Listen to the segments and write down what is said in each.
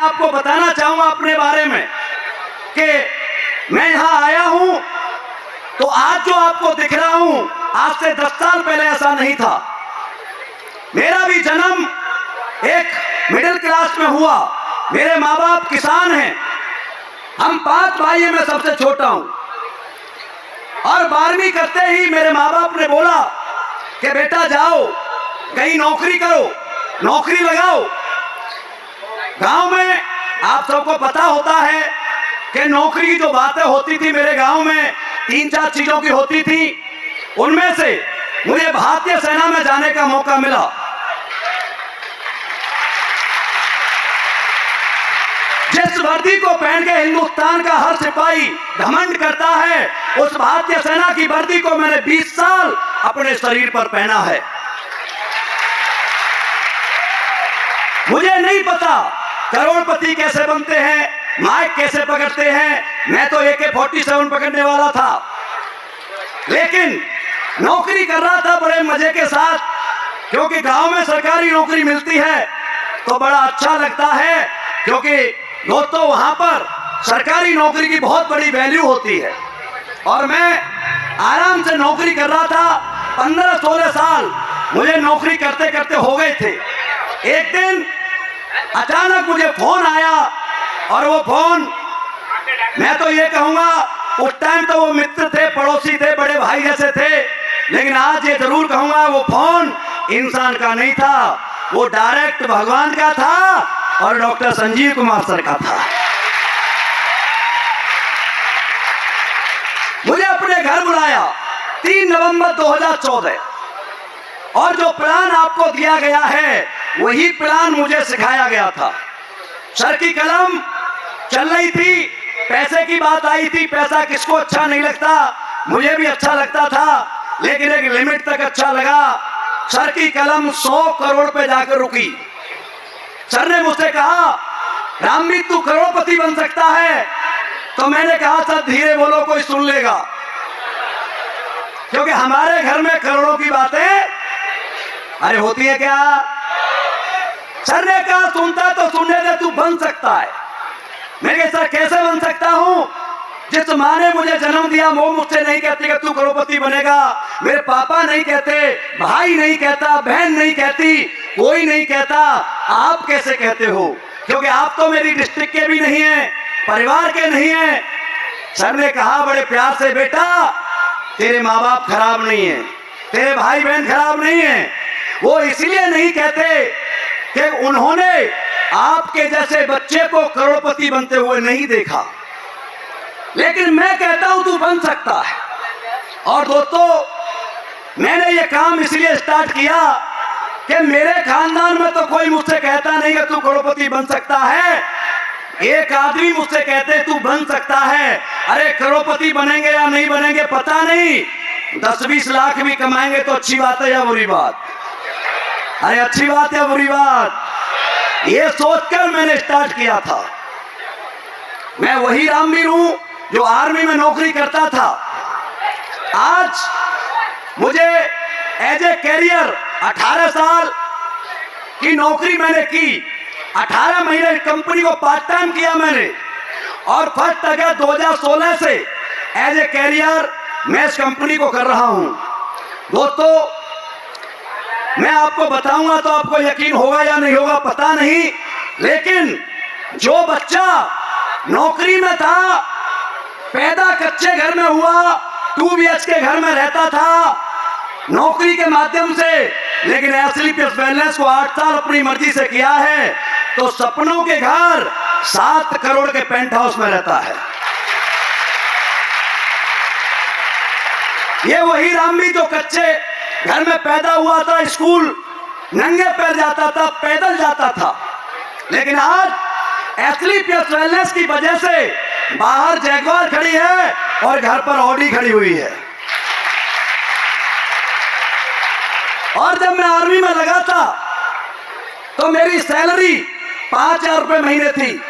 आपको बताना चाहूंगा अपने बारे में कि मैं यहां आया हूं तो आज जो आपको दिख रहा हूं, आज से 10 साल पहले ऐसा नहीं था। मेरा भी जन्म एक मिडिल क्लास में हुआ। मेरे माँ बाप किसान हैं। हम 5 भाइयों में सबसे छोटा हूं। और 12वीं करते ही मेरे माँ बाप ने बोला कि बेटा जाओ कहीं नौकरी करो, नौकरी लगाओ। गांव में आप सबको पता होता है कि नौकरी की जो बातें होती थी मेरे गांव में 3-4 चीजों की होती थी। उनमें से मुझे भारतीय सेना में जाने का मौका मिला। जिस वर्दी को पहन के हिंदुस्तान का हर सिपाही घमंड करता है, उस भारतीय सेना की वर्दी को मैंने 20 साल अपने शरीर पर पहना है। मुझे नहीं पता करोड़पति कैसे बनते हैं, माइक कैसे पकड़ते हैं। मैं तो AK-47 पकड़ने वाला था, लेकिन नौकरी कर रहा था बड़े मजे के साथ, क्योंकि गांव में सरकारी नौकरी मिलती है तो बड़ा अच्छा लगता है, क्योंकि दोस्तों वहां पर सरकारी नौकरी की बहुत बड़ी वैल्यू होती है। और मैं आराम से नौकरी कर रहा था। 15-16 साल मुझे नौकरी करते करते हो गए थे। एक दिन अचानक मुझे फोन आया, और वो फोन, मैं तो ये कहूंगा उस टाइम तो वो मित्र थे, पड़ोसी थे, बड़े भाई जैसे थे, लेकिन आज ये जरूर कहूंगा वो फोन इंसान का नहीं था, वो डायरेक्ट भगवान का था और डॉक्टर संजीव कुमार सर का था। मुझे अपने घर बुलाया 3 नवंबर 2014, और जो प्लान आपको दिया गया है वही प्लान मुझे सिखाया गया था। सर की कलम चल रही थी, पैसे की बात आई थी। पैसा किसको अच्छा नहीं लगता, मुझे भी अच्छा लगता था, लेकिन एक लिमिट तक अच्छा लगा। सर की कलम 100 करोड़ पे जाकर रुकी। सर ने मुझसे कहा रामवीर तू करोड़पति बन सकता है। तो मैंने कहा सर धीरे बोलो, कोई सुन लेगा, क्योंकि हमारे घर में करोड़ों की बातें अरे होती है क्या। सर ने कहा सुनता तो सुनने दे, तू बन सकता है। मैंने कहा सर कैसे बन सकता हूं, जिस माँ ने मुझे जन्म दिया वो मुझसे नहीं कहती कि तू करोड़पति बनेगा, मेरे पापा नहीं कहते, भाई नहीं कहता, बहन नहीं कहती, कोई नहीं कहता, आप कैसे कहते हो, क्योंकि आप तो मेरी डिस्ट्रिक्ट के भी नहीं हैं, परिवार के नहीं हैं। सर ने कहा बड़े प्यार से, बेटा तेरे माँ बाप खराब नहीं है, तेरे भाई बहन खराब नहीं है, वो इसलिए नहीं कहते कि उन्होंने आपके जैसे बच्चे को करोड़पति बनते हुए नहीं देखा, लेकिन मैं कहता हूं तू बन सकता है। और दोस्तों मैंने ये काम इसलिए स्टार्ट किया कि मेरे खानदान में तो कोई मुझसे कहता नहीं कि तू करोड़पति बन सकता है। एक आदमी मुझसे कहते तू बन सकता है। अरे करोड़पति बनेंगे या नहीं बनेंगे पता नहीं, 10-20 लाख भी कमाएंगे तो अच्छी बात है या बुरी बात। अरे अच्छी बात है बुरी बात, ये सोचकर मैंने स्टार्ट किया था। मैं वही रामवीर हूं जो आर्मी में नौकरी करता था। आज मुझे एज ए कैरियर 18 साल की नौकरी मैंने की। 18 महीने कंपनी को पार्ट टाइम किया मैंने, और 1 अगस्त 2016 से एज ए कैरियर मैं इस कंपनी को कर रहा हूं। दोस्तों मैं आपको बताऊंगा तो आपको यकीन होगा या नहीं होगा पता नहीं, लेकिन जो बच्चा नौकरी में था, पैदा कच्चे घर में हुआ, 2 BHK घर में रहता था नौकरी के माध्यम से, लेकिन SLPS वेलनेस को 8 साल अपनी मर्जी से किया है, तो सपनों के घर 7 करोड़ के पेंट हाउस में रहता है। ये वही रामवीर जो कच्चे घर में पैदा हुआ था, स्कूल नंगे पैर जाता था, पैदल जाता था, लेकिन आज SLPS वेलनेस की वजह से बाहर जैगवार खड़ी है और घर पर ऑडी खड़ी हुई है। और जब मैं आर्मी में लगा था तो मेरी सैलरी 5,000 रुपए महीने थी।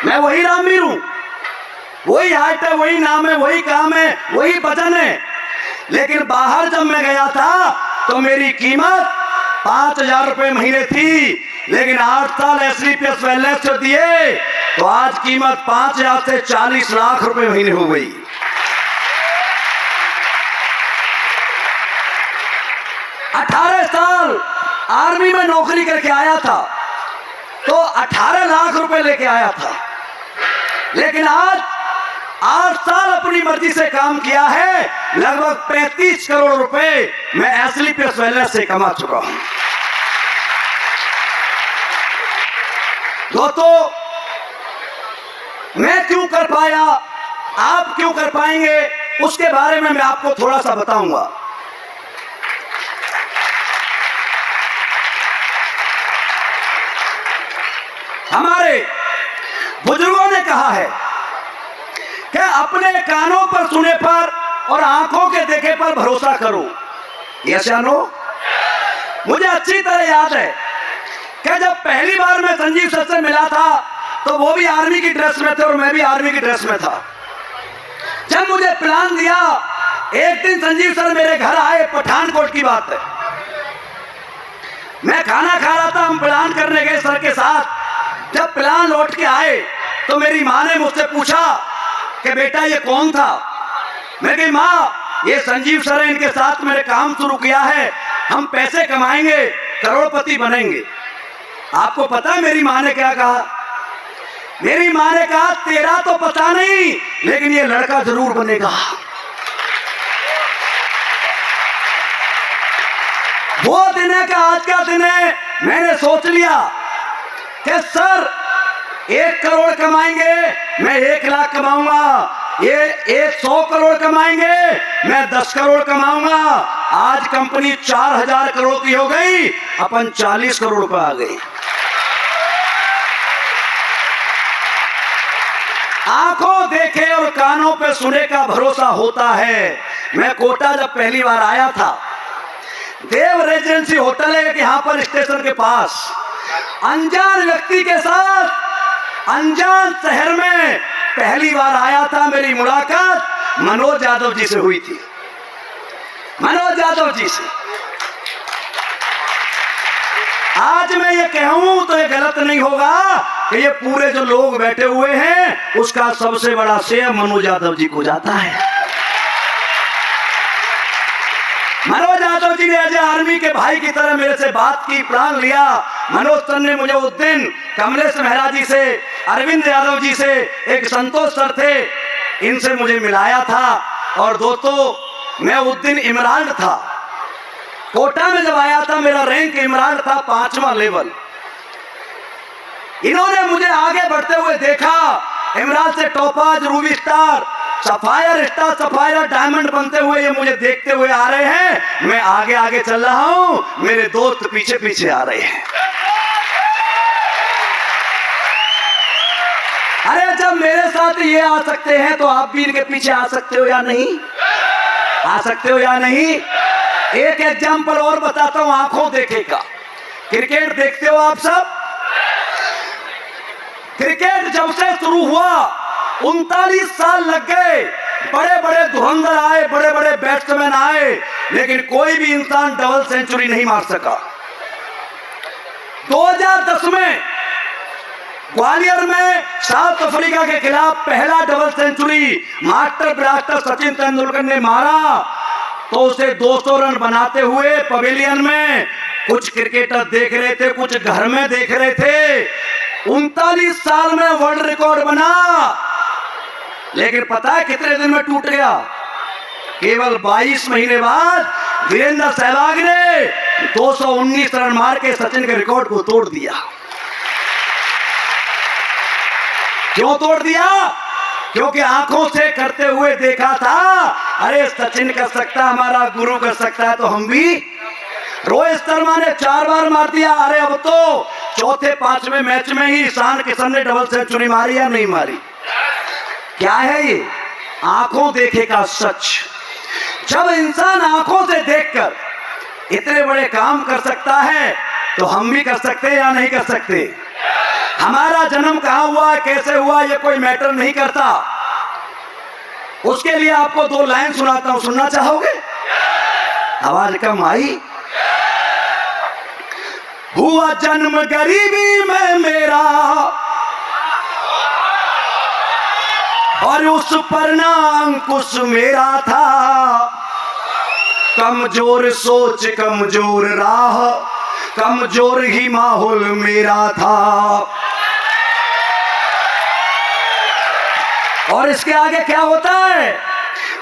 मैं वही रामवीर हूं, वही हाइट है, वही नाम है, वही काम है, वही वजन है, लेकिन बाहर जब मैं गया था तो मेरी कीमत 5,000 रुपए महीने थी। लेकिन 8 साल SLPS वेलनेस से दिए तो आज कीमत 5,000 से 40 लाख रुपए महीने हो गई। अठारह साल आर्मी में नौकरी करके आया था तो 18 लाख रुपए लेके आया था, लेकिन आज 8 साल अपनी मर्जी से काम किया है, लगभग 35 करोड़ रुपए मैं SLPS वेलनेस से कमा चुका हूं। दोस्तों, मैं क्यों कर पाया, आप क्यों कर पाएंगे, उसके बारे में मैं आपको थोड़ा सा बताऊंगा। हमारे बुजुर्गों ने कहा है कि अपने कानों पर सुने पर और आंखों के देखे पर भरोसा करो। यस या नो? मुझे अच्छी तरह याद है कि जब पहली बार मैं संजीव सर से मिला था तो वो भी आर्मी की ड्रेस में थे और मैं भी आर्मी की ड्रेस में था। जब मुझे प्लान दिया, एक दिन संजीव सर मेरे घर आए, पठानकोट की बात है, मैं खाना खा रहा था, हम प्लान करने गए सर के साथ। जब प्लान लौट के आए तो मेरी माँ ने मुझसे पूछा कि बेटा ये कौन था। मैं कही माँ, ये संजीव सर है, इनके साथ मैंने काम शुरू किया है, हम पैसे कमाएंगे, करोड़पति बनेंगे। आपको पता है मेरी माँ ने क्या कहा? मेरी माँ ने कहा तेरा तो पता नहीं, लेकिन ये लड़का जरूर बनेगा। वो दिन है कि आज का दिन है, मैंने सोच लिया कि सर 1 करोड़ कमाएंगे, मैं 1 लाख कमाऊंगा, ये 100 करोड़ कमाएंगे, मैं 10 करोड़ कमाऊंगा। आज कंपनी 4,000 करोड़ की हो गई, अपन 40 करोड़ पे आ गए। आंखों देखे और कानों पे सुने का भरोसा होता है। मैं कोटा जब पहली बार आया था, देव रेजिडेंसी होटल है यहाँ पर स्टेशन के पास, अनजान व्यक्ति के साथ अनजान शहर में पहली बार आया था। मेरी मुलाकात मनोज यादव जी से हुई थी, मनोज यादव जी से। आज मैं ये कहूं तो ये गलत नहीं होगा कि ये पूरे जो लोग बैठे हुए हैं उसका सबसे बड़ा श्रेय मनोज यादव जी को जाता है। मनोज यादव जी ने एज आर्मी के भाई की तरह मेरे से बात की, प्लान लिया। मनोज सर ने मुझे उस दिन कमलेश मेहरा जी से, अरविंद यादव जी से, एक संतोष सर थे, इनसे मुझे मिलाया था। और दोस्तों, मैं उस दिन इमराल्ड था, कोटा में जब आया था मेरा रैंक इमराल्ड था, 5वां लेवल। इन्होंने मुझे आगे बढ़ते हुए देखा, इमराल्ड से topaz, Ruby star, sapphire star, sapphire diamond बनते हुए ये मुझे देखते हुए आ रहे हैं। मैं आगे आगे चल रहा हूं, मेरे दोस्त पीछे पीछे आ रहे हैं। अरे जब मेरे साथ ये आ सकते हैं तो आप भी इनके पीछे आ सकते हो या नहीं? आ सकते हो या नहीं? एक एग्जाम्पल और बताता हूं आंखों देखे का। क्रिकेट देखते हो आप सब? क्रिकेट जब से शुरू हुआ 39 साल लग गए, बड़े बड़े धुरंधर आए, बड़े बड़े बैट्समैन आए, लेकिन कोई भी इंसान डबल सेंचुरी नहीं मार सका। 2010 में ग्वालियर में साउथ अफ्रीका के खिलाफ पहला double century master blaster Sachin Tendulkar ने मारा तो उसे 200 रन बनाते हुए पवेलियन में कुछ क्रिकेटर देख रहे थे, कुछ घर में देख रहे थे। 39 साल में वर्ल्ड रिकॉर्ड बना, लेकिन पता है कितने दिन में टूट गया? केवल 22 महीने बाद वीरेंद्र सहवाग ने 219 रन मार के सचिन के रिकॉर्ड को तोड़ दिया। क्यों तोड़ दिया? क्योंकि आंखों से करते हुए देखा था, अरे सचिन कर सकता, हमारा गुरु कर सकता है तो हम भी। रोहित शर्मा ने 4 बार मार दिया, अरे अब तो चौथे 5वें मैच में ही ईशान किशन ने डबल सेंचुरी मारी या नहीं मारी? क्या है ये? आंखों देखे का सच। जब इंसान आंखों से देखकर इतने बड़े काम कर सकता है तो हम भी कर सकते हैं या नहीं कर सकते? हमारा जन्म कहां हुआ, कैसे हुआ, ये कोई मैटर नहीं करता। उसके लिए आपको 2 लाइन सुनाता हूं, सुनना चाहोगे? आवाज कम आई? हुआ जन्म गरीबी में मेरा, और उस पर ना अंकुश मेरा था। कमजोर सोच कमजोर राह, कमजोर ही माहौल मेरा था। और इसके आगे क्या होता है?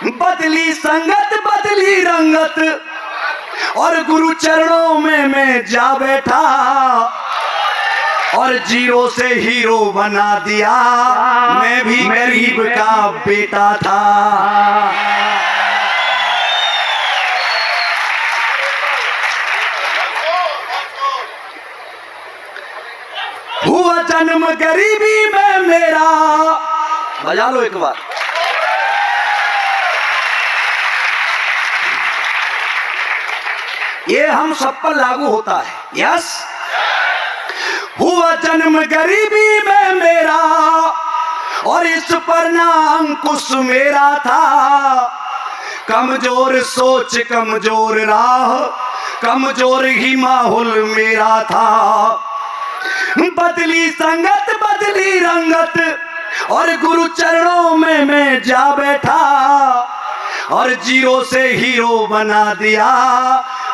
बदली संगत बदली रंगत, और गुरु चरणों में मैं जा बैठा, और जीरो से हीरो बना दिया। मैं भी गरीब का बेटा था। हुआ जन्म गरीबी में मेरा, बजा लो एक बार। ये हम सब पर लागू होता है। यस, हुआ जन्म गरीबी में मेरा, और इस पर ना अंकुश मेरा था। कमजोर सोच कमजोर राह, कमजोर ही माहौल मेरा था। बदली संगत बदली रंगत, और गुरु चरणों में मैं जा बैठा, और जीरो से हीरो बना दिया।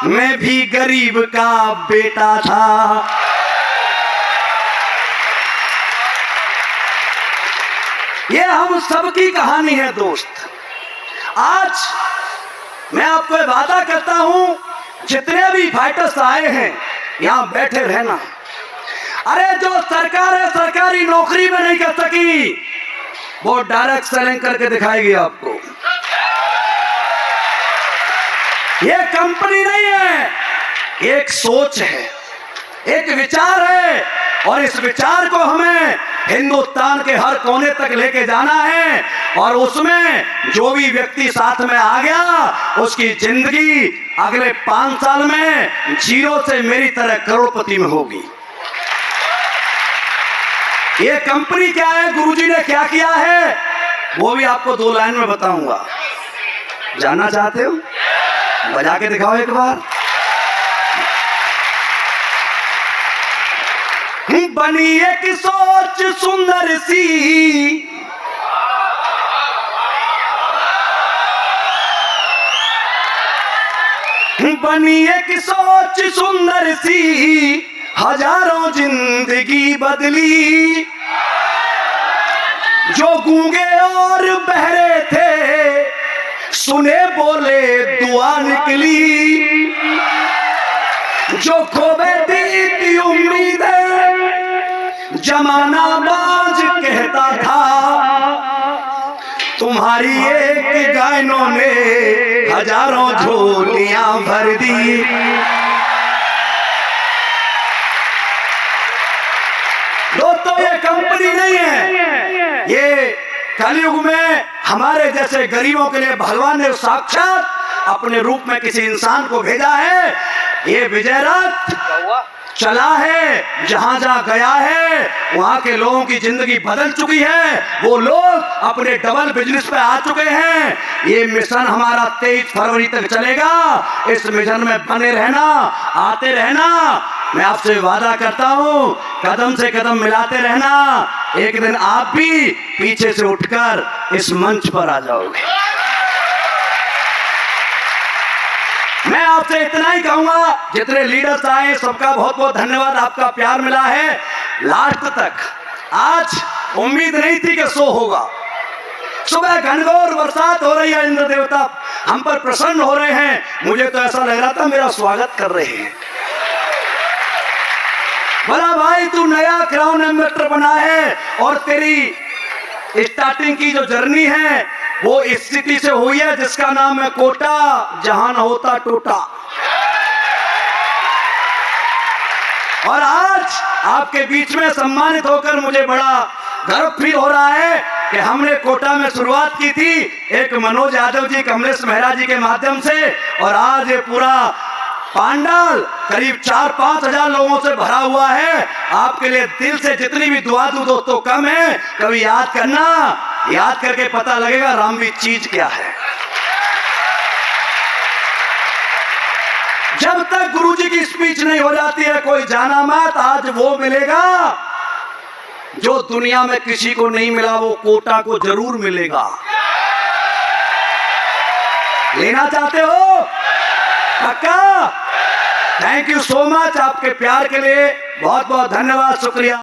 मैं भी गरीब का बेटा था। ये हम सबकी कहानी है दोस्त। आज मैं आपको वादा करता हूं, जितने भी फाइटर्स आए हैं यहां बैठे रहना। अरे जो सरकार है सरकारी नौकरी में नहीं कर सकी, वो डायरेक्ट सेलिंग करके दिखाएगी आपको। ये कंपनी नहीं है, एक सोच है, एक विचार है, और इस विचार को हमें हिंदुस्तान के हर कोने तक लेके जाना है। और उसमें जो भी व्यक्ति साथ में आ गया, उसकी जिंदगी अगले 5 साल में जीरो से मेरी तरह करोड़पति में होगी। ये कंपनी क्या है, गुरुजी ने क्या किया है, वो भी आपको 2 लाइन में बताऊंगा। जानना चाहते हो? बजा के दिखाओ एक बार। बनी एक सोच सुंदर सी, बनी एक सोच सुंदर सी, हजारों जिंदगी बदली। जो गूंगे और बहरे थे, सुने बोले दुआ निकली। जो खो बैठी थी उम्मीदें, जमाना बाज कहता था। तुम्हारी एक गायनों ने हजारों झोलियां भर दी। दोस्तों, ये कंपनी नहीं है, ये कलयुग में हमारे जैसे गरीबों के लिए भगवान ने साक्षात अपने रूप में किसी इंसान को भेजा है। ये विजय रथ चला है, जहां जहां गया है वहां के लोगों की जिंदगी बदल चुकी है। वो लोग अपने डबल बिजनेस पे आ चुके हैं। ये मिशन हमारा 23 फरवरी तक चलेगा। इस मिशन में बने रहना, आते रहना। मैं आपसे वादा करता हूं, कदम से कदम मिलाते रहना। एक दिन आप भी पीछे से उठकर इस मंच पर आ जाओगे। मैं आपसे इतना ही कहूंगा, जितने लीडर्स आए सबका बहुत बहुत धन्यवाद। आपका प्यार मिला है लास्ट तक। आज उम्मीद नहीं थी कि शो होगा। सुबह घनघोर बरसात हो रही है, इंद्र देवता हम पर प्रसन्न हो रहे हैं। मुझे तो ऐसा लग रहा था मेरा स्वागत कर रहे हैं। बोला भाई तू नया क्राउन एम्बेसडर बना है, और तेरी स्टार्टिंग की जो जर्नी है वो इस सिटी से हुई है जिसका नाम है कोटा, जहां न होता टोटा। और आज आपके बीच में सम्मानित होकर मुझे बड़ा गर्व फील हो रहा है कि हमने कोटा में शुरुआत की थी एक मनोज यादव जी, कमलेश मेहरा जी के माध्यम से, और आज ये पूरा पांडाल करीब 4-5 हजार लोगों से भरा हुआ है। आपके लिए दिल से जितनी भी दुआ दूं दोस्तों कम है। कभी याद करना, याद करके पता लगेगा रामवीर चीज क्या है। जब तक गुरुजी की स्पीच नहीं हो जाती है कोई जाना मत, आज वो मिलेगा जो दुनिया में किसी को नहीं मिला, वो कोटा को जरूर मिलेगा। लेना चाहते हो? पक्का? Thank you so much. आपके प्यार के लिए बहुत बहुत धन्यवाद, शुक्रिया।